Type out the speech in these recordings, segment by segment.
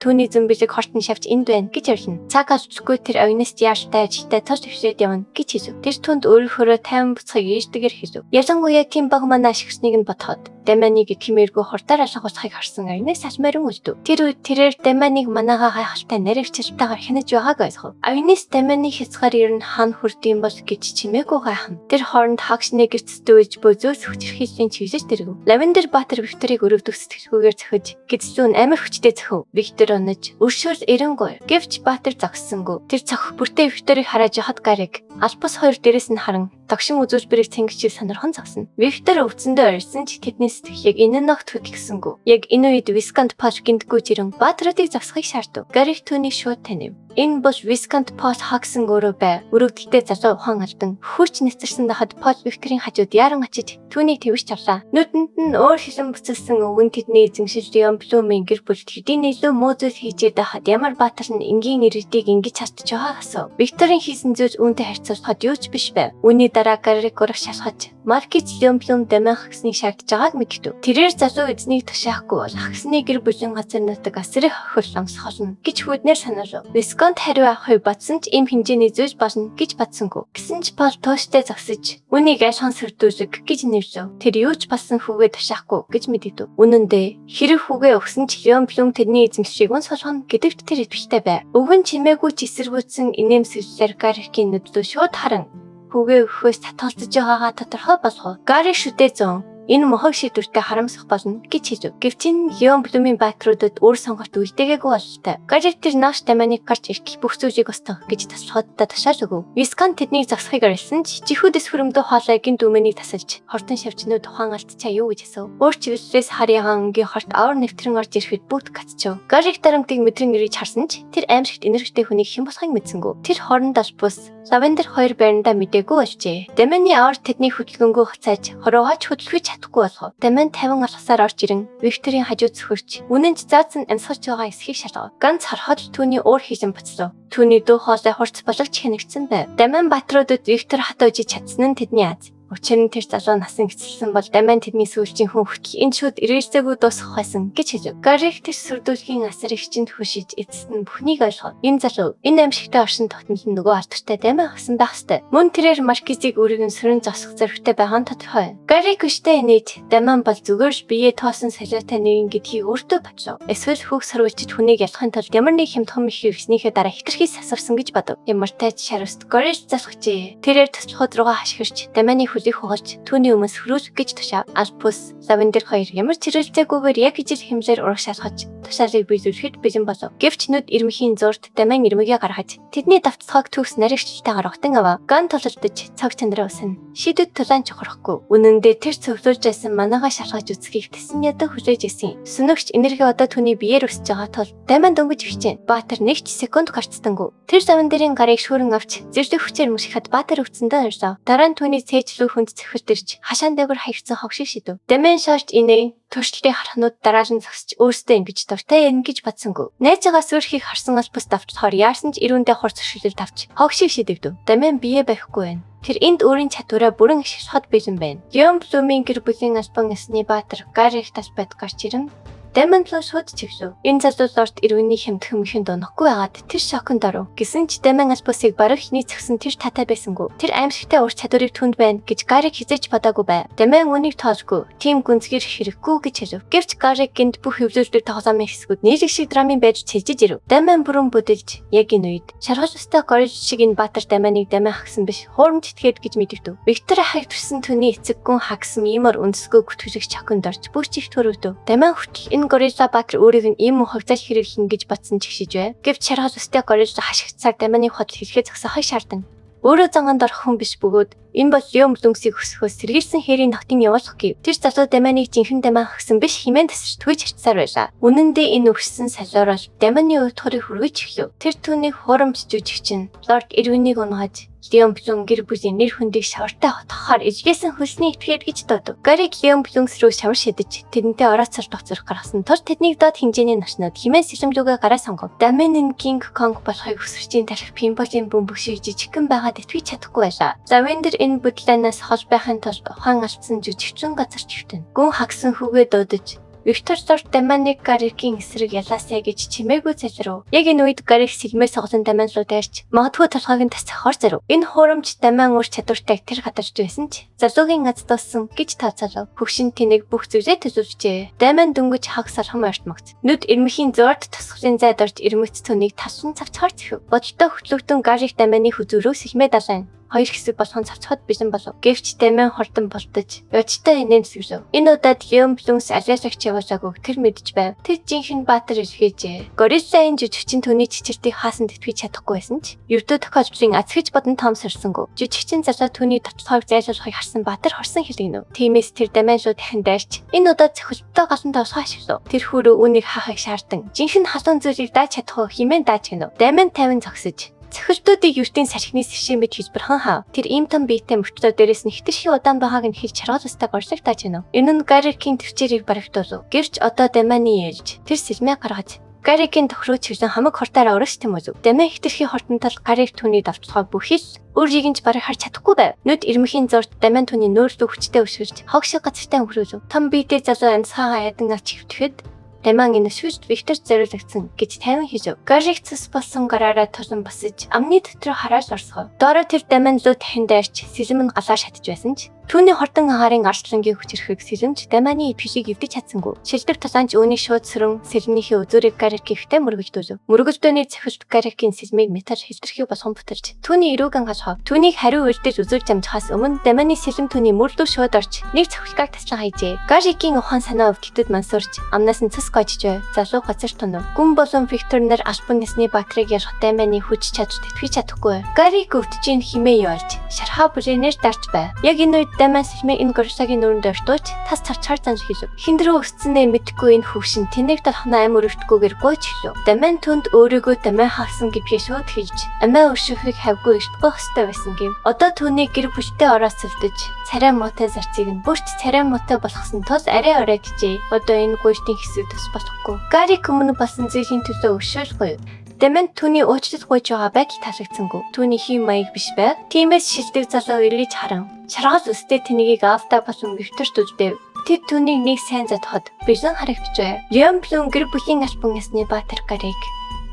Түүний зэмбэлэг хортон шавж энд байна гэж ярьна. Цагаас үсгүй тэр огнист яартай ажилтай цас төвшөөд явна гэж хэлв. Тэр түнд өөрөөрөө 50 буцхыг ээжтэйгээр хэлв. Ялангуяа тийм баг манай ашигсныг нь бодоход Даманыг хэмээргүй хурдаар алах усхыг харсан огнист сашмарын үлдэв. Тэр үед тэрээр Даманыг манаага гайхалтай нарийн-чиртайгаар хянаж байгааг ойлгов. Огнист Даманы хязгаар ер нь хан хүрдэм бол гэж чимээгүй гайхна. Тэр хооронд хагшны гэрцтэй үж бөзөөс хүчрхийллийн чивжэж тэргэв. Лавендер Баатар Викторийг өрөвдөх сэтгэлгүйгээр зөхөж гидсүүн амар хүчтэй зөхөв. Виктор онож өршөөр эренгүй. Гэвч Баатар зогссонгүй. Тэр цохих бүртээ Викторийг хараад яхад гарыг албас хоёр дээрээс нь харан догшин үзүүлж бэрийг цэнгэж сонирхон зогсоно. Виктор өвцөндөө орсон ч тэдний сэтгэл яг энэ ногт хөдөлгсөнгүй. Яг энэ үед Вискант Паш гинтгүү жирэн Баатруудыг зогсохыг шаардав. Гарик түүнийг шууд танив. Энэ бол Вискант Паш хагсан өөрөө бай. Өрөвдөлтөд залуу ухаан алдан хурч нэцэрсэн дахад Паш Викторийн хажууд яран очиж түүнийг твэж авлаа. Нүдэнд нь өөр хилэн буцалсан өвгөн тэдний эзэмшиж Блумын гэр бүлд хэдийн илүү муу зүйл хийж байхад ямар Баатар нь энгийн иргэдийг ингэж хастж байгааг асуув. Викторийн хийсэн зүйл үүнтэй харьцуулахад юу ч биш байв. Үүний дараа Гарик урах шалгаж Маркиз Блум Даман хагсныг шаардж байгааг мэддэв. Тэрээр залуу эзнийг тушаахгүй бол хагсны гэр бүлийн газар нутаг асрыг хохирол амсгахна гэж хүүднээр санаалав. Висконт хариу авахыг бодсон ч им хэмжээний зүйл болно гэж бодсонгүй. Гэсэн ч Пол тууштай зогсож үнийг айлхан сэрдүүлэг гэж нэвсв. Тэр юу ч болсон хүүгээ тушаахгүй гэж мэддэв. Үнэн дээр хэрэг хүүгээ өгсөн ч Блум тэдний эзэмшийг өн солгоно гэдэгт тэр итгэлтэй байв. Өвгөн чимээгүй ч эсэргүүцсэн инээмсэглэлээр Гарикийн нүддөө шууд харан хүүгээ өгөхөөс татгалзаж байгаагаа тодорхой болгов. Гарик шүдээ зөн энэ мохог шийдвэртэй харамсах болно гэж хэлв. Гэвч Блумын Баатруудад өөр сонголт үлдээгээгүй бололтой. Гарик тэр нааш Даманыг гарч ирэх бүх зүйлийг устгах гэж таслахад тушааж өгөв. Вискант тэднийг зогсохыг орилсон ч жихүүдээс хөрөмдөө хоолой гин дүүмэнийг тасалж хортон шавчнууд тухайн алдчихаа юу гэж асуув. Өөр чиглэлээс харьяан ангийн хорт авар нэвтрэн орж ирэхэд бүгд гацчав. Гарик дарамтыг мэдрэн ирж харсан ч тэр аимшигт энергитэй хүнийг хэн босхыг мэдсэнгүү. Тэр хооронд албус Лавендер хоёр байрандаа мэдээгүй болжээ. Даманы авар тэдний хөдөлгөөнгөө хуцааж хороогач хөдөлгөж чадахгүй болгов. Даман 50 алхасаар орж ирэн Викторийн хажууд цөхөрч үнэн ч заасан амьсгаж байгаа эсхийг шалгав. Ганц харахад түүний өөр хийлэн буцлав. Түүний дуу хоолой хурц болж хянагдсан байв. Даман Баатруудад Виктор хатаа үжиж чадсан нь тэдний аз. Учир нь тэр залуу насан гисэлсэн бол Даман тэдний сүүлчийн хүн хүртэл энэ шууд ирээсээгүй дуусах байсан гэж хэлв. Гарик тэр сүрдүүлгийн асар их чинь хөшиж эцэст нь бүхнийг ойлгов. Энэ залуу энэ амьшигтай оршин тогтнол нь нөгөө алдартай Даман хасан байх ёстой. Мөн тэрээр Маркизийг өөрийн сөрөн зогсох зоригтой байгаа нь тодорхой. Гарик өштэй инээд Даман бол зүгээр л бие тоосон солиотой нэгэн гэдгийг өөртөө бодлоо. Эсвэл хүүг сарвчид хүнийг ялахын тулд ямар нэг хямдхан их хэрэгснийхээ дараа хитрхий сасарсан гэж бодов. Ямар тач шаруст Гарик залхажээ. Тэрээр төслөхөд руугаа хашгирч Даманы их хугалж түүний өмнөөс хөрөөж гэж тушаав. Албус Лавендер хоёр ямар ч хэрэгцээгүйгээр яг ижил хэмжээр урах шалгаж тушаалыг биелүүлэхэд бэлэн болов. Гэвч нүд ирмэхийн зурд Даман ирмэгээ гаргаж тэдний давтцааг төгс наригчлалтайгаар огтон аваа. Ган тулалдаж цаг чанараа усна. Шидэд тулаан чухрахгүй. Үнэн дээр тэр цөвлүүлж байсан манаага шалгаж үзхийг тэсэн ядан хүлээж исэн. Сүнөгч энерги одоо түүний биеэр өсөж байгаа тул Даман дөнгөж хичээн. Баатар нэг ч секунд гарцдаггүй. Тэр Лавендерийн гарыг шүүрэн авч зэрлэг хүчээр мөшгөхөд Баатар өвцөндөө орсоо. Дараа нь түүний цээжлүү хүнд цэвэртэрч хашаан дээгүүр хаягдсан хогшиг шидэв. Даман шааж инээ туршилтын харахнууд дараалан зогсож өөртөө ингэж дуртай ярина гэж бодсонгүй. Найзаагаа сүрхийг харсан албас давтахаар яарсан ч ирүүндээ хурц шилэл давч хогшиг шидэвдэв. Даман бие байхгүй байна. Тэр энд өөрийн чадвараа бүрэн ашиглахад бэлэн байна. Блумын гэр бүлийн албан ёсны Баатар Гарик талбайд гарч ирэн Даман руу шууд чиглэв. Энэ залуулаарт иргэний хямд хөмөхийн дунахгүй байгаад тэр шоконд оров. Гэсэн ч Даман албусыг бараг хний згсэн тэр татай байсангүй. Тэр аимшигтай ур чадварыг түнд байна гэж Гарик хизээч бодоогүй байв. Даман үнийг тоолгүй. Тим гүнзгийр хэрэггүй гэж хэлв. Гэвч Гарик гинт бүх хөвлөлтөд тоглоомын хэсгүүд нийлэг шиг драмын байж цэлжиж ирэв. Даман бүрэн бүдэлж яг энэ үед шаргал устай гориж шиг энэ Баатар Даманыг Даман хагсан биш хуурамч итгээд гэж мэдвэв. Виктор хагтсан түүний эцэг гүн хагсан иймэр үндэсгүй гүтгэлэг чоконд орж бүх чих төрөвдөв. Даман хүртэл Горилла Баатар өөрийг нь ийм хогцол хэрэглэн гэж бодсон ч ихшиж байв. Гэвч шаргал устай Горилла хашигцаар Даманы хот хэлхээ зогсохыг шаардна. Өөрөө занганд орох хүн биш бөгөөд энэ бол Блумсийг өсгөхөөс сэргийлсэн хэрийн нотын явуулах гэв. Тэр залуу Даманыг жинхэнэ Даман хагсан биш хэмээн тасарч түгэж харцаар байлаа. Үнэн дээр энэ өгсөн салиорол Даманы утгыг хүргэж эхлэв. Тэр түүнийг хурамч жүжигчин Лорд Ирвинийг унгаж Блум гэр бүлийн нэр хүндийг шавартай хотохоор ижгээсэн хөлсний итгээд гэж дуудав. Гарик Блумс руу шавар шидэж тэдэнтэй орооцор тогцрох гаргасан тул тэднийг доод хэмжээний нарчнууд хэмээн сэлэмлүүгээ гараа сонгов. Даман Кинг Конг болохыг хүсвчийн тарих пимболийн бөмбөг шиг жижигхэн байгаад итгэж чадахгүй байлаа. Лавендер энэ бүдлэнээс хол байхын тулд ухаан алдсан жүжигчин газар чивтэн. Гүн хагсан хүүгээ дуудаж Виктор зорт Даманыг Гарикийн эсрэг ялаасаа гэж чимээгүй залруу. Яг энэ үед Гарик сэлмээс соглон Даман руу дайрч магадгүй толгойг нь тасахаар зарив. Энэ хуурамч Даман ур чадвартай тэр хатарч байсан ч залуугийн аз дууссан гэж тооцоолов. Хөгшин тэнийг бүх зүйлээ төсөвчээ. Даман дөнгөж хаг сархан ортмогц. Нүд ирмэхийн зорт тасхлын зайд орж ирмэгц түүнийг тасран цавцгаар зэхв. Бодолтой хөтлөгдөн Гарик Даманы хүзүүрөө сэлмээ далайн. Хоёр хэсэг болгон цавцхад бэлэн болов. Гэвч Даман хурдан болдож ячтай инээн сэвлэв. Энэ удаад Юмплюнс алиасагч яваасаагүй тэр мэдж байв. Тэр жинхэнэ баатар илгээжээ. Гориллагийн жүжигчин түүний чичиртийг хаасан тэтгэж чадахгүй байсан ч өвдөө тохиолдлын азхиж бодон том сорсонгүй. Жүжигчин залуу түүний тоцлогыг зайлшуулахыг харсан баатар хорсон хэлгэнэ. Тиймээс тэр Даман руу дахин дайрч энэ удаад цохилттой галан тоосгоо ашиглав. Тэр хүрээ үүнийг хаахыг шаардсан. Жинхэнэ халуун зүйлийг дааж чадах уу хэмээн дааж гинэ. Даман 50 зогсож цохилтуудыг ертийн сархины сэшимэд хэлбэрхэн хаа. Тэр ийм том биетэй мөртлөө дээрээс нь хэтэрхий удаан байгааг нь хэлж чаргалстай горсог тааж гинэ. Энэ нь Гарикийн төвчээрийг барагтуулв. Гэвч одоо Даманы ээлж тэр сэлмээ гаргаж Гарикийн тохироо чивсэн хамаг хортаараа өрөс тэмүүзв. Даман хэтэрхий хортонтол Гарик түүний давталгаа бүхэл өөрийг нь бараг харж чадахгүй байв. Нүд ирмэхийн зорт Даман түүний нөөцлөө хүчтэй өшгөрч хог шиг газартай өнгөрөөв. Том биетэй залуу амьсгаагаа ядан авч хөвтөхэд Даман энэ шүүст Виктор зориулагдсан гэж 50 хийжв. Гарик цус болсон гараараа тулан босож амны дотор хараад орсгов. Доороо тэр Даман лөө дахин дайрч сэлэм нь галаа шатж байсан ч түүний хортон хаарын арчлангийн хүч ирэхийг сэлэмж Даманы ипишийг эвдэж чадсангүй. Шилдэг тулаанч үүнийг шууд сөрөн сэлмнийхээ өзөөрийг Гарик ихтэй мөргөлдөөв. Мөргөлдөөний цохилт Гарикийн сэлмийг метал хэлтэрхий болгон бутарч түүний эрүүгэн хашхав. Түүнийг хариу үлдээж үзүүлж амжихаас өмнө Даманы сэлэм түүний мөрлөө шууд орж нэг цохилгааг таслан хайжээ. Гарикийн ухаан санаа өвдөлтөд мансуурч амнаас нь цус гожжээ. Залуу газар тунав. Гүн болон Виктор нар албан ёсны баатрыг ярах Даманы хүч чадвар тэтгэж чадахгүй. Гарик өвдөж ин химээ явж шархаа бүрээнээр дарж байв. Яг энэ үед Даман сэлмээ энэ горсагийн нүрэнд ортууч тас цавчаар занж хэлв. Хиндрөө өсцөнээ мэдхгүй энэ хөвшин тэнэг толхноо амь өрөвдгүйгээр гойч хэлв. Даман түнд өөрийгөө Даман хаасан гэвч шууд хэлж амиа өршөхийг хавгүй иштгэх хөстэй байсан гэв. Одоо түүний гэр бүлтэй ороос цэвдэж царай муутай зарцыг нь бүрт царай муутай болгосон тул арай оройджээ. Одоо энэ гуйштын хэсэг тус болохгүй. Гарик өмнө болсон зүйлийн төлөө өшөөлгүй. Даман түүний уучлал гуйж байгаа байдал таалагдсангүй. Түүний хим маяг биш байв. Тиймээс шилдэг залуу эргэж харан. Шаргал өстэй тэнийг автаа болон Викторт үздэв. Тэр түүнийг нэг сайн задахад бэлэн харагдж байв. Юмплюн гэр бүлийн албан ёсны баатар Гарик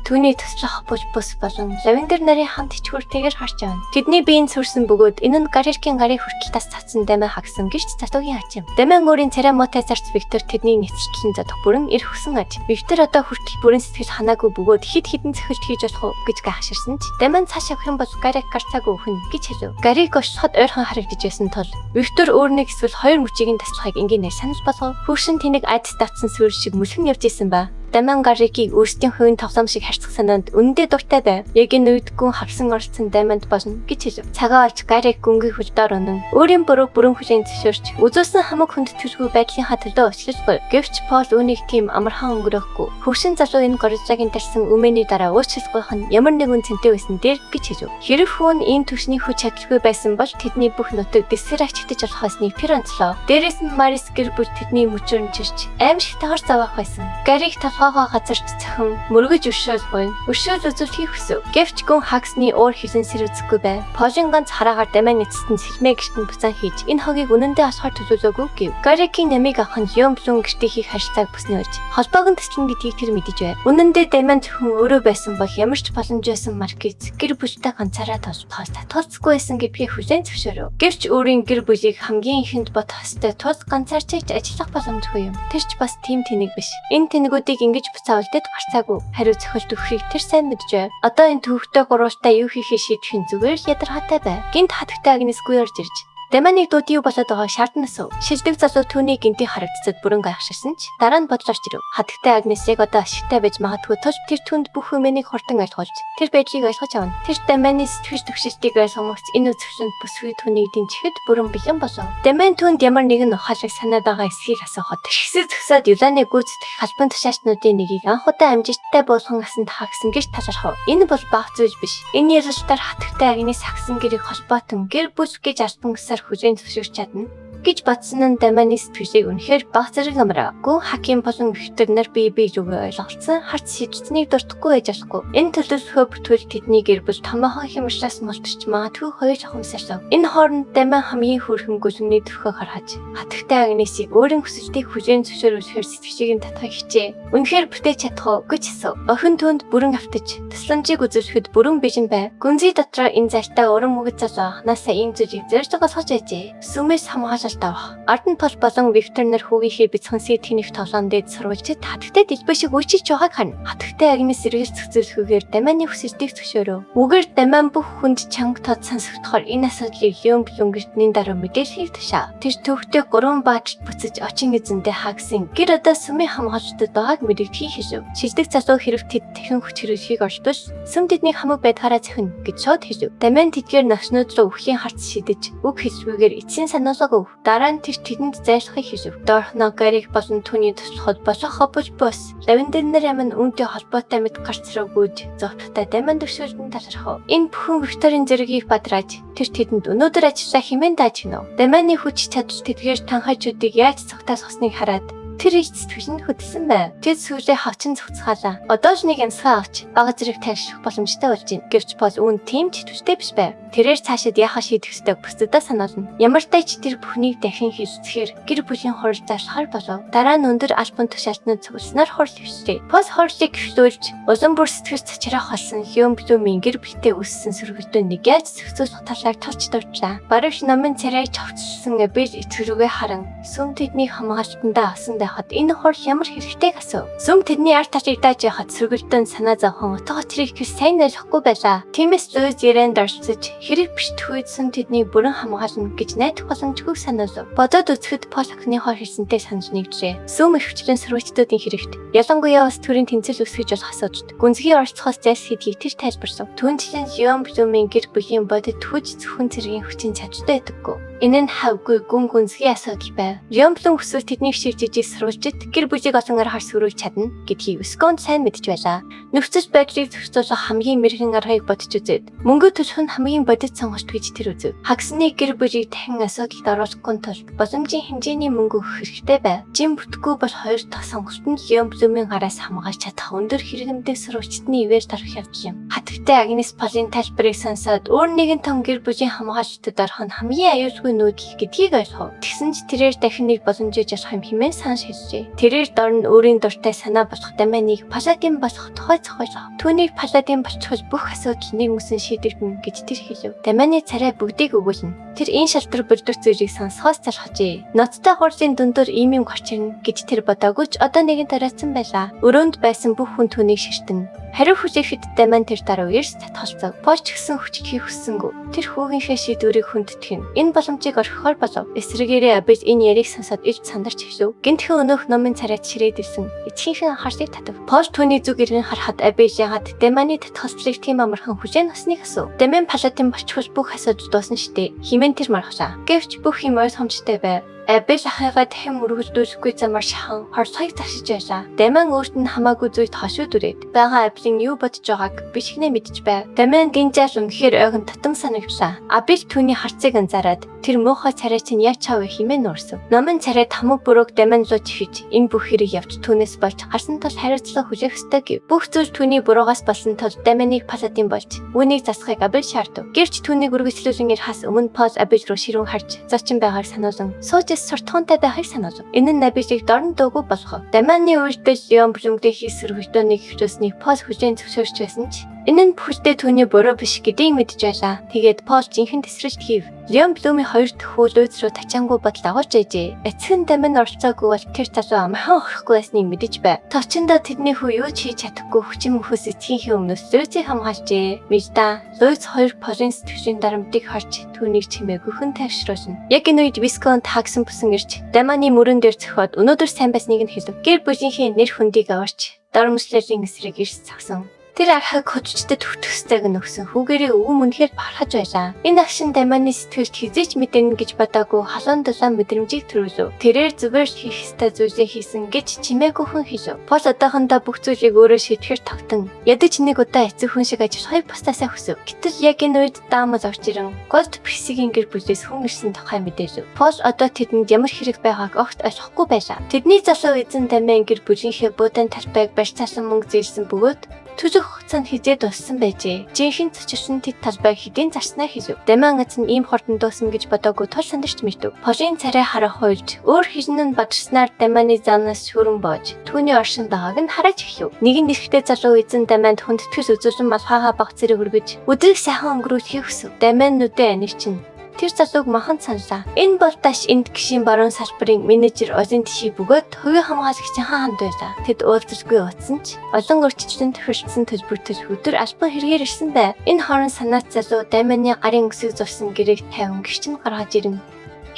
түүний туслах бус болон лавендер нарын хамт ичгүүртэйгээр харж байна. Тэдний биеийн сүрсэн бөгөөд энэ нь Гарикийн гарын хүртэл тас цацсан Даман хагсан гэж залуугийн ачим. Даман өөрийн царай муутай зарц Виктор тэдний нэвсчлэн задах бүрэн эр хөсөн аж. Виктор одоо хүртэл бүрэн сэтгэл ханаагүй бөгөөд хид хідэн цохилт хийж болох уу гэж гайхширсан ч Даман цааш явах юм бол Гарик гарцаагүй өхнө гэж хэлв. Гарик очлоход ойрхон харагдаж байсан тул Виктор өөрнийг эсвэл хоёр мөчийг нь таслахыг ингээнээр санал болгов. Хөвшин тэнийг айдас татсан сүр шиг мөлхөн явж исэн ба. Даман Гарикийг өөрсдийн хувийн тоглоом шиг харьцах санаанд үнэндээ дуртай байв. Яг энэ үед гүн хавсан орцсон Даманд болно гэж хэлв. Цагаан олж Гарик гүнгийн хөлдоор өнөн өөрийн буруу бүрэн хүлээн зөвшөөрч үзүүлсэн хамаг хүнд төлгүй байдлынхаа төлөө уучлалгүй. Гэвч Пол үүнийг тийм амархан өнгөрөөхгүй. Хөвшин залуу энэ горилжагийн тарсан өмөний дараа уучлалгүйх нь ямар нэгэн цэнтэй байсан дээр гэж хэлв. Хэрэг хүн энэ төвшний хүч чадалгүй байсан бол тэдний бүх нутаг дэсгэр ачигдаж болохоос нэвтэр онцлоо. Дээрээс нь Марис гэр бүл тэдний мөчөрн чирч аим шиг тахар заваах байсан. Гарик толгоогоо газарч цохон мөргөж өшөөлгүй. Өшөөл үзүүлэхийг хүсв. Гэвч гүн хагсны уур хилэн сэр үзэхгүй байв. Полын ганц хараагаар Даман эцэст нь сэлмээ гэртэн буцаан хийж энэ хогийг үнэндээ асахаар төлөвлөөгүй гэв. Гарикийн намыг авах нь Юмплюн гэртээ хийх хариуцлагыг бүснэ гэж. Холбоог нь төслөн гэдгийг тэр мэдэж байв. Үнэндээ Даман зөвхөн өөрөө байсан бол ямар ч боломж байсан Маркиз гэр бүлтэй ганцаараа тооцохгүй байсан гэдгийг хүлээн зөвшөөрөв. Гэвч өөрийн гэр бүлийг хамгийн ихэнд бодох ёстой тул ганцаарчиж ажиллах боломжгүй юм. Тэр ч бас тийм тэнэг биш. Энэ тэнэгүүдийг ингэж буцаавалдад гарцаагүй. Хариу цохилт өгөхийг тэр сайн мэдж байв. Одоо энэ төвөгтэй гурвалтай юу хийхээ шийдэх нь зүгээр л ядаргаатай байв. Гинт хатагтай Агнесгүй орж ирж Даманыг дууд юу болоод байгаа шаардна асуув. Шилдэг залуу түүний гинтийг харагдцад бүрэн гайхширсан ч дараа нь бодлоор ирв. Хатагтай Агнес яг одоо ашигтай байж магадгүй тул тэр түнд бүх юмыг хурдан ойлгуулж тэр байдлыг ойлгож авна. Тэр Даманы сэтгэл төвшөлтийг ойлгомогц энэ үзэсгэлэнт бүсгүй түүнийг дэмжихэд бүрэн бэлэн болов. Даман түнд ямар нэгэн ухаалаг санаад байгаа эсхийг асуухад хэсэг зөксөд Юланы гүйцэтгэх халбан тушаачнуудын нэгийг анх удаа амжилттай болгон асанд хаагсан гэж талархав. Энэ бол бага зүйл биш. Энэ ярилцлагаар хатагтай Агнес хагсан гэрийг холбоотон гэр бүл гэж албан хүлээн зөвшөөрч чадна гэж бодсон нь Дамианы сэтгэлийг үнэхээр баг зэрэг амраагүй. Хаким болон Виктор нар бие зүгээ ойлголцсон харц шийдсэнийг дуртахгүй байж болохгүй. Энэ төлөвлөгөө бүтвэл тэдний гэр бүл томоохон хямралаас мултарч магадгүй хоёр жохомсарсав. Энэ хооронд Дамиан хамгийн хүрхэн гүлмний төвхөө харахаж хатагтай Агнесийг өөрийн хүсэлтийг хүлээн зөвшөөрөхөөр сэтгэшийг нь татах хичээ. Үнэхээр бүтээж чадах уу гэж асуув. Охин түнд бүрэн автаж тасламжийг үзүүлэхэд бүрэн бижин байв. Гүнзгий дотроо энэ залтаа өрөн мөгөж залуу анхнаасаа ийм зүйлийг зорж байгуулж байжээ. Сүмээс хамгаалалт авах. Ардан Пол болон Виктор нар хүүгийнхээ бяцхансыг тэнийх тоглоом дээр сурвалжид хатагтай дэлбэшиг үчиж байгааг харна. Хатагтай Агнес сэргийлж зохицуулахгүйгээр Дамианы хүсэлтийг зөвшөөрөв. Үгээр Дамиан бүх хүнд чанга тод сонсогдохоор энэ асуудлыг Леон гэртний дараа мэдээлхийг тушаа. Тэр төвхтэй 3 баачд буцаж очин эзэндээ хаагсан. Гэр одоо сүмийн хамгаалалтад байгааг мэдэгдэхийг хэлв. Шилдэг залуу хэрэг тэд тэхэн хүч хэрэглэхийг орчдож сүм тэдний хамаг байдгаараа зөхнө гэж шууд хэлв. Дамиан тэдгээр навчнууд руу өхийн харц шидэж үг хэлсвэгээр эцсийн санаалаг өв. Дараа нь тэр тэдэнд зайлшахыг хэлв. Доорхноо Гариг болон түүний туслахад болох хобж бос. Лавендер нар амин үүнтэй холбоотой мэд гарч сэрэгүүд зовттой Дамиан төвшөлтөнд талархав. Энэ бүхэн Викторийн зэргийг бадрааж тэр тэдэнд өнөөдөр ажиллаа хэмээн дааж гинөө. Дамианы хүч чадвар тэдгээр танхачуудыг яаж цогтоосгосныг хараад тэр их сэтгэл нь хөдөлсөн байв. Тэд сүүлээ хавчин цогцгаалаа. Одоо л нэг янсгаа авч бага зэрэг тайлшрах боломжтой болж байна. Гэвч Пол үүн тийм ч төстэй биш байв. Тэрээр цаашид яхаа шийдэх ёстойг бусдаа сануулна. Ямар ч тач тэр бүхнийг дахин хийлцэхээр гэр бүлийн хурал зашлахаар болов. Дараа нь өндөр альбом тушаалтнууд цугласнаар хурал өвчлээ. Пол хурлыг гэрүүлж улам бүр сэтгэл зачрах болсон Леон гэр бүлтэй үссэн сөргөлдөө нэг яаж зохицуулах талаар толч дуржлаа. Барууш номын царайг чавцсан бил эцгэрүүгээ харан сүм тэдний хамгаалтандаа асан хад энэ хурал ямар хэрэгтэй асуув. Сүм тэдний арт тачийг дааж яхад сөргөлдөөнд санаа зовхон утга учирыг их сайн ойлгохгүй байлаа. Тиймээс зүйд ярианд орцож хэрэг бишдэх үед сүм тэднийг бүрэн хамгаална гэж найдах боломжгүй санаалав. Бодоод үзэхэд Пол охины хор хэлсэнтэй санаж нэгжээ. Сүм эрхчлэн сурвалжтуудын хэрэгт ялангуяа бас төрийн тэнцэл үсгэж болох асуудалд гүнзгий оролцохоос зайлсхийдгийг тэр тайлбарсав. Түүнчлэн Леон гэр бүлийн бодит хүч зөвхөн цэргийн хүчин чадвартай байдаггүй. Энэ нь хавгүй гүнзгий асуудал байв. Леон хүсвэл тэднийг шилжиж сурвалжид гэр бүлийг олон аргаар сүрүүлж чадна гэдгийг Висконт сайн мэдж байлаа. Нөхцөл байдлыг зохицуулах хамгийн мэрхэн аргыг бодож үзээд мөнгө төлөх нь хамгийн бодит сонголт гэж тэр үзв. Хагсны гэр бүлийг дахин асуудалд оруулахгүй тулд боломжийн хэмжээний мөнгө өгөх хэрэгтэй байв. Жин бүтэхгүй бол хоёр дахь сонголт нь Леон гараас хамгаалж чадах өндөр хэрэгэмтэй сурвалжтны ивээр тарах явдал юм. Хатагтай Агнес Полын тайлбарыг сонсоод өөр нэгэн том гэр бүлийн хамгаалалтад орох нь хамгийн аюулгүй нүүдэл гэдгийг ойлгов. Тэгсэн ч тэрээр дахин нэг боломжийг олох юм хэмээн санаж хэлжээ. Тэрээр дор нь өөрийн дуртай санаа болох Дамианыг паладин болох тухай зохиолоо. Түүнийг паладин болчихвол бүх асуудал нэг мөсөн шийдэгдэнэ гэж тэр хэлв. Дамианы царай бүгдийг өгүүлнэ. Тэр энэ шалтар бүрдэх зүйлийг сонсохоос залхажээ. Ноцтой хурлын дүндээр ийм юм гарч ирнэ гэж тэр бодоогүй ч одоо нэгэн тараацсан байлаа. Өрөөнд байсан бүх хүн түүнийг ширтэн. Хариу хүлээхэд Дамиан тэр дараа үеэрс татгалзав. Пол ч гэсэн хүчлэхийг хүссэнгүй. Тэр хүүгийнхээ шийдвэрийг хүндэтгэн. Энэ боломжийг орхихоор болов. Эсрэгээрээ Абель энэ яриг сонсоод илт сандарч хэлв. Гинтхэн өнөөх номын царайд ширээд ирсэн. Эцгийнхээ анхаарлыг татав. Пол түүний зүг иргэн харахад Абель ягаад Дамианы татгалзлыг тийм амархан хүлээн авсныг асуув. Дамиан паладин болчихвол бүх асуудал дуусна штэ. Химэн тэр мархлаа. Гэвч бүх юм ойлгомжтой байв. Абель ахыгаа дахин мөргөлдүүлэхгүй замаар шахан хорцохыг ташиж байлаа. Дамиан өөрт нь хамаагүй зүйд хошуу дүрээд байгаа Абелийн юу бодож байгааг бишгнээ мэдж байв. Дамиан гинжаал үнэхээр ойгон татам санагдлаа. Абель түүний харцыг анзаараад тэр муухай царай чинь яаж чав хэмээн нуурсав. Номын царайд хамаг бүрөөг Дамиан луу чихэж энэ бүх хэрэг явж түүнээс болж харсан тул хариуцлага хүлээх ёстой гэв. Бүх зүйл түүний буруугаас болсон тул Дамианыг паладин болж үүнийг засахыг Абель шаардав. Гэвч түүнийг үргэлжлүүлэн ирхаас өмнө Пол Абель руу ширүүн харж зочин байгааг сануулсан. Суртахуунтай байхыг сануулв. Энэ нь Абелийг дорн дуугүй болгов. Дамианы үйлдэл Леон хийх сөргөлдөөнийг хөвчөөснийг Пол хүлээн зөвшөөрч байсан ч энэ нь бүхэлдээ түүний буруу биш гэдгийг мэдж байлаа. Тэгээд Пол жинхэнэ тесрэлт хийв. Леон хоёр дахь хөлөөс рүү тачаангуу бодол агуулж ээжээ. Эцэг нь Дамиан оролцоогүй бол тэр залуу амархан орохгүй байсныг мэдэж байв. Товчондоо тэдний хүү юу ч хийж чадахгүй хүчин мөхөөс эцгийнхээ өмнөөс Луйзийг хамгаалжээ. Мижда Луйз хоёр Полын сэтгэлийн дарамтыг харж түүнийг чимээгүйхэн тайвшруулна. Яг энэ үед Висконт хагсан бүсэн ирж Дамианы мөрөн дээр зөхиод өнөөдөр сайн байсныг нь хэлв. Гэр бүлийнхээ нэр хүндийг аварч дор мөслөлийн эсрэг ирс цагсан. Тэр архаг хөдөлгчдөд төвтөстэйг нөхсөн хүүгээрээ өвгөн үнэхээр бахархаж байлаа. Энэ агшин Дамианы сэтгэлд хизээч мэдэрнэ гэж бодоогүй халуун дулаан мэдрэмжийг төрүүлв. Тэрээр зүгээр хийх ёстой зүйлээ хийсэн гэж чимээгүйхэн хэлв. Пол одоохондоо бүх зүйлийг өөрөө шийдэхээр тогтон. Ядаж нэг удаа эцэг хүн шиг ажил хоёр бусдаасаа хүсв. Гэтэл яг энэ үед Дамоз орж ирэн Голд Пиксигийн гэр бүлээс хүн ирсэн тухай мэдээлв. Пол одоо тэдэнд ямар хэрэг байгааг огт ойлгохгүй байлаа. Тэдний залуу эзэн Дамиан гэр бүлийнхээ буудан талбайг барьж цаасан мөнгө зээлсэн бөгөөд төсөх хугацаанд хизээ дууссан байжээ. Жинхэнэ цочирсан тэд талбайг хэдийн зарснаа хэлв. Дамиан эзэн ийм хурдан дуусна гэж бодоогүй тул сандарч мэдв. Полийн царай харах хуйлж өөр хижнэн бадрснаар Дамианы занаас шүрэн боож түүний оршин байгааг нь хараж эхлэв. Нэгэн эрэгтэй залуу эзэн Дамианд хүндэтгэл үзүүлэн малхаага баг зэрэг өргөж өдрийг сайхан өнгөрүүлэхийг хүсв. Дамиан нүдээ анирчин тэр залууг махан саналаа. Энэ бол тааш энд гişийн баруун салбарын менежер Олын тиший бөгөөд хувийн хамгаалагчийн хамт байлаа. Тэд уулзалгүй утсан ч олон өрчилжөнд төвшөлтсөн төлбөртөж өдөр албан хэрэгээр ирсэн бай. Энэ хооронд санаач залуу Дамианы гарын өсөг зурсан гэрээг тавин гişин гаргаж ирэн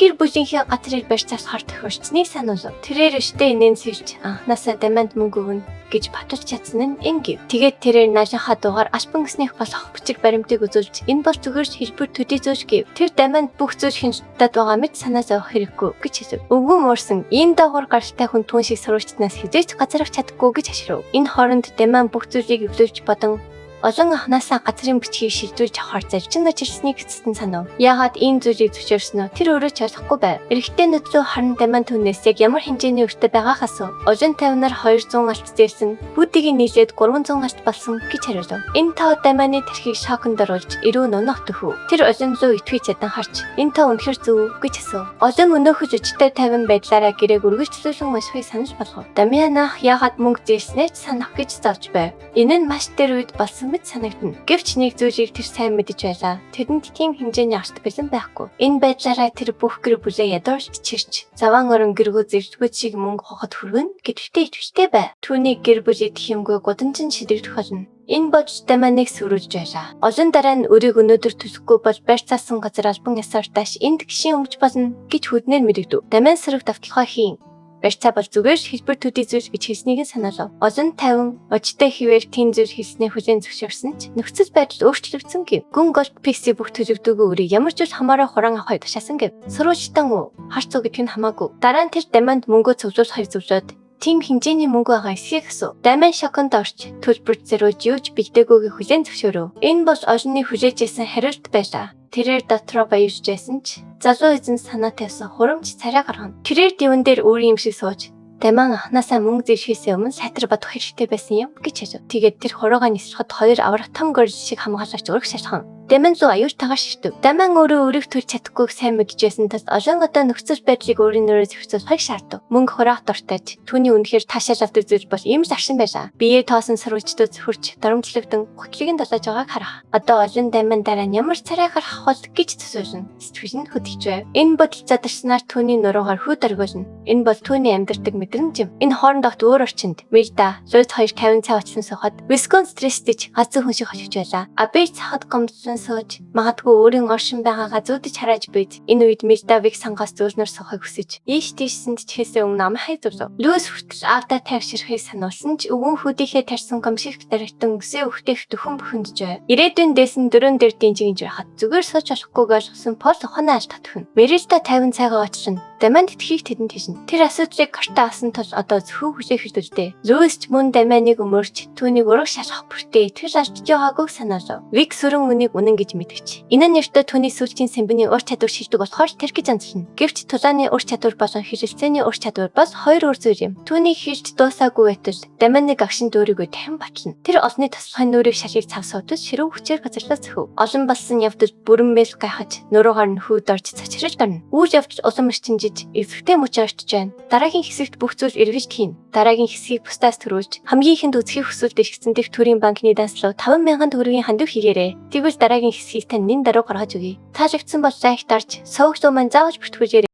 гэр бүлийнхээ газрыг барьж засахаар тохиолцсныг сануулв. Тэрээр өштэй инээн сэлж анхнаасаа Дамианд мөнгө өгнө гэж баталж чадсан нь ингэв. Тэгээд тэрээр наашийнхаа дуугаар албан ёсных болох бичиг баримтыг үзүүлж энэ бол зүгээр хэлбэр төдий зөөж гэв. Тэр Дамианд бүх зүйл хинжтдад байгаа мэт санаа зовох хэрэггүй гэж хэлв. Өвгөн уурсан энэ дагуур гаралтай хүн түн шиг сурвалжтнаас хизээч газарах чадахгүй гэж хаширв. Энэ хооронд Дамиан бүх зүйлийг эвлүүлж бодон олон анхнаасаа газрын бичгийг шилжүүлж авахар зарчим гэж ирснийг эцэстэн санав. Яагаад ийм зүйлийг зөвшөөрсөн нь тэр өөрөө ч ойлгохгүй байв. Эрэгтэй нүдлөө харан Дамиан түүнээс яг ямар хэмжээний өртөд байгааг асуув. Олон тавнаар 200 алт зээлсэн, бүдгийг нийлээд 300 алт болсон гэж хариулв. Энэ тоо Дамианы тархийг шоконд оруулж эрүү нунах төхөв. Тэр олон зөө итвий чадан харж энэ тоо үнэхэр зөв гэж асуув. Олон өнөөхөж өчтэй 50 байдлаараа гэрээг үргэлжлүүлэн уншихыг санаж болгов. Дамианах яагаад мөнгө зээлснээ ч санах гэж зовж байв. Энэ нь маш дээр үед болсон мэт санагдана. Гэвч нэг зүйлийг тэр сайн мэдэж байлаа. Тэдэнд тийм хэмжээний арт бэлэн байхгүй. Энэ байдлаараа тэр бүх гэр бүлээ ядуурч чирч, заван орон гэргүү зэрэгтгүүд шиг мөнгө хохот хүргэн гэдэгтээ итвэжтэй бай. Түүний гэр бүл идэхимгүй гудамжин шидэгдэх болно. Энэ бодж Дамианыг сүрүүлж байлаа. Олон дараа нь өрийг өнөөдөр төлөхгүй бол барьж цаасан газар албан ёсоор тааш энд гişийн өмч болно гэж хүднээр мэрэгдэв. Дамиан сэрэг давталгаа хийн. Барьцаа бол зүгээр хэлбэр төдий зүйл гэж хэлснийг нь санаалав. Олон тавин очтой хിവэр тийм зүйл хэлснээ хүлээн зөвшөөрсөн ч нөхцөл байдал өөрчлөгдсөн гэв. Гүн Голд Пикси бүх төлөвлөгөөгөө үрийг ямар ч үл хамаараа хуран авахыг тушаасан гэв. Сурвалжтан уу харцуу гэдг нь хамаагүй. Дараа нь тэр Дамианд мөнгө цуглуулахыг зөвлөд тийм хэмжээний мөнгө байгаа эсхийг асуув. Дамиан шоконд орч төлбөрт зориулж юуж бэлдээгүйг хүлээн зөвшөөрөв. Энэ бол олонний хүлээж исэн хариулт байлаа. Тэрээр дотроо баявж байсан ч залуу эзэн санаа тавьсан хурамч царай гаргана. Тэрээр дивэн дээр өөрийн юм шиг сууж Дамиан анхнаасаа мөнгө зээлхээс өмнө сайтар бодох хэрэгтэй байсан юм гэж хэлв. Тэгээд тэр хуруугаа нисрэхэд хоёр аврах том горил шиг хамгаалагч ураг шалхан. Дамиан зүү аюул тагаар ширтв. Дамиан өөрөө өрийг төрж чадахгүйг сайн мэдж байсан тас олон одоо нөхцөл байдлыг өөрийн нөрөөс зохицуулж хайх шаардв. Мөнгө хураах дуртайч түүний үнэхээр таашаал авдаг зүйл бол ийм л аршин байлаа. Биеэ тоосон сурвалждууд зөвхөрч дарамтлагдсан хөтлөгийн дулааж байгааг харах. Одоо олон Дамиан дараа нь ямар царай гарах бол гэж төсөөлнө. Сэтгэл нь хөдөлж байв. Энэ бодол задарснаар түүний нуруугаар хүүд оргиулна. Энэ бол түүний амьдардаг мэдрэмж юм. Энэ хооронд огт өөр орчинд Милда, Лойд хоёр 50 цаа очсон сухад Вискон стрессдэж газар хүн шиг холж байлаа. Абэж цахад гомдлон сууж магадгүй өөрийн оршин байгаагаа зүүдэж харааж байд. Энэ үед Милда Вик сангаас зөөлнөр сухыг хүсэж ийш тийшсэнд чихээсээ өмнө ам хай зовлоо. Лүс хүртэл аавдаа тавьширхийг сануулсан ч өвгөн хөдийнхээ тарьсан гомшигт дарагтан өсөө өвтөх төхөн бөхөндж байв. Ирээдүйн дээсэн дөрөн дээр динжигж байхад зүгээр сууж болохгүйг ойлгосон Пол ухаанаа аль татхна. Мирилда 50 цайгаа очлон Дамианд итгэхийг тэдэнд хэлнэ. Тэр асуудлыг карта асан тул одоо зөвхөн хүлээх хэрэгтэй. Лүис ч мөн Дамианыг өмөрч түүнийг ураг шалгах бүртээ итгэл алдж байгаагүй санаалав. Вик сүрэн үнийг үнэн гэж мэдгч. Энэ нь нэртөө түүний сүүлчийн сэмбэний ур чадвар шилдэг болохоор тэр гэж анзарна. Гэвч тулааны ур чадвар болон хэрэгцээний ур чадвар бас хоёр өөр зүйл юм. Түүнийг хийж дуусаагүй байтал Дамианыг агшин дөөрийгөө дахин батлна. Тэр олны тасалхайн нүрийг шалхийг цавсуудаж ширүү хүчээр газарлаа зөхөв. Олон болсон явдал бүрэн мэйл гайхаж нуруугаар нь хүүд орж цачраж гарна. Үүж явж улам эрчинжиж эвсэгтэй мөч орчиж байна. Дараагийн хэсэгт бүх зүйл эргэлж хийн. Дараагийн хэсгийг бусдаас төрүүлж хамгийн ихэнд үзхийг хүсвэл дэлгэцэн дэх төрийн банкны данслуу 5,000 төгрөгийн хандив хийгээрэй. Тэгвэл дараагийн хэсгийг тань нин даруй гаргаж өгье. Таалагдсан бол лайк дарж, сувгчдуу маань заавал бүртгүүлээрэй.